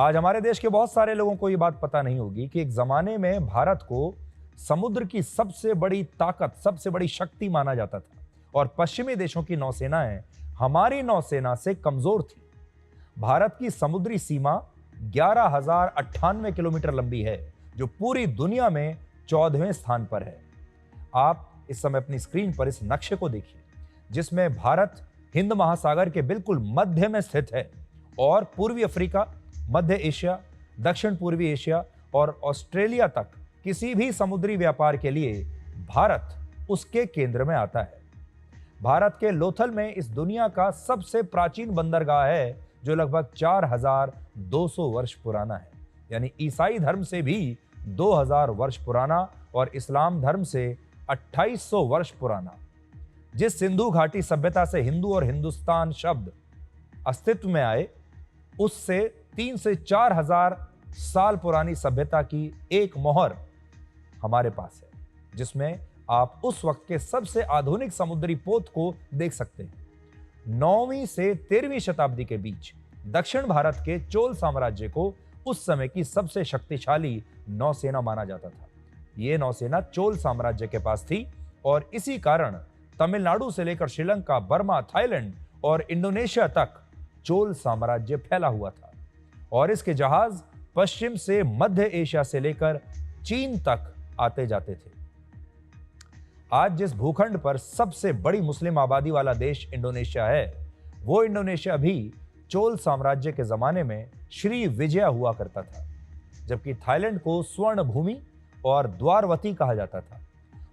आज हमारे देश के बहुत सारे लोगों को ये बात पता नहीं होगी कि एक जमाने में भारत को समुद्र की सबसे बड़ी ताकत, सबसे बड़ी शक्ति माना जाता था और पश्चिमी देशों की नौसेनाएं हमारी नौसेना से कमजोर थी। भारत की समुद्री सीमा 11,098 किलोमीटर लंबी है, जो पूरी दुनिया में 14वें स्थान पर है। आप इस समय अपनी स्क्रीन पर इस नक्शे को देखिए, जिसमें भारत हिंद महासागर के बिल्कुल मध्य में स्थित है और पूर्वी अफ्रीका, मध्य एशिया, दक्षिण पूर्वी एशिया और ऑस्ट्रेलिया तक किसी भी समुद्री व्यापार के लिए भारत उसके केंद्र में आता है। भारत के लोथल में इस दुनिया का सबसे प्राचीन बंदरगाह है, जो लगभग 4,200 वर्ष पुराना है, यानी ईसाई धर्म से भी 2,000 वर्ष पुराना और इस्लाम धर्म से 2,800 वर्ष पुराना। जिस सिंधु घाटी सभ्यता से हिंदू और हिंदुस्तान शब्द अस्तित्व में आए, उससे 3 से 4,000 साल पुरानी सभ्यता की एक मोहर हमारे पास है, जिसमें आप उस वक्त के सबसे आधुनिक समुद्री पोत को देख सकते हैं। 9वीं से 13वीं शताब्दी के बीच दक्षिण भारत के चोल साम्राज्य को उस समय की सबसे शक्तिशाली नौसेना माना जाता था। यह नौसेना चोल साम्राज्य के पास थी और इसी कारण तमिलनाडु से लेकर श्रीलंका, बर्मा, थाईलैंड और इंडोनेशिया तक चोल साम्राज्य फैला हुआ था और इसके जहाज पश्चिम से मध्य एशिया से लेकर चीन तक आते जाते थे। आज जिस भूखंड पर सबसे बड़ी मुस्लिम आबादी वाला देश इंडोनेशिया है, वो इंडोनेशिया भी चोल साम्राज्य के जमाने में श्री विजया हुआ करता था, जबकि थाईलैंड को स्वर्ण भूमि और द्वारवती कहा जाता था।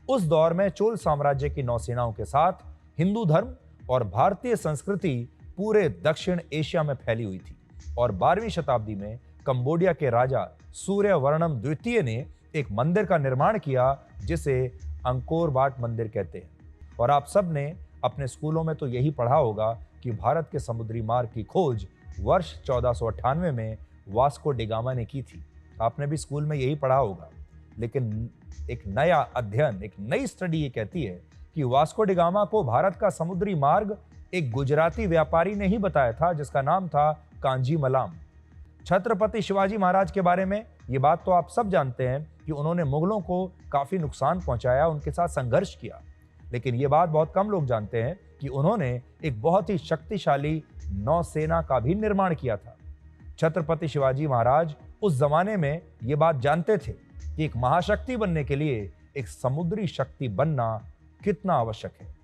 उस दौर में चोल साम्राज्य की नौसेनाओं के साथ हिंदू धर्म और भारतीय संस्कृति पूरे दक्षिण एशिया में फैली हुई थी और 12वीं शताब्दी में कंबोडिया के राजा सूर्यवर्णम द्वितीय ने एक मंदिर का निर्माण किया, जिसे अंकोर वाट मंदिर कहते हैं। और आप सब ने अपने स्कूलों में तो यही पढ़ा होगा कि भारत के समुद्री मार्ग की खोज वर्ष 1498 में वास्को डिगामा ने की थी। आपने भी स्कूल में यही पढ़ा होगा, लेकिन एक नया अध्ययन, एक नई स्टडी ये कहती है कि वास्को डिगामा को भारत का समुद्री मार्ग एक गुजराती व्यापारी ने ही बताया था, जिसका नाम था कांजी मलाम। छत्रपति शिवाजी महाराज के बारे में ये बात तो आप सब जानते हैं कि उन्होंने मुगलों को काफी नुकसान पहुंचाया, उनके साथ संघर्ष किया, लेकिन ये बात बहुत कम लोग जानते हैं कि उन्होंने एक बहुत ही शक्तिशाली नौसेना का भी निर्माण किया था। छत्रपति शिवाजी महाराज उस जमाने में ये बात जानते थे कि एक महाशक्ति बनने के लिए एक समुद्री शक्ति बनना कितना आवश्यक है।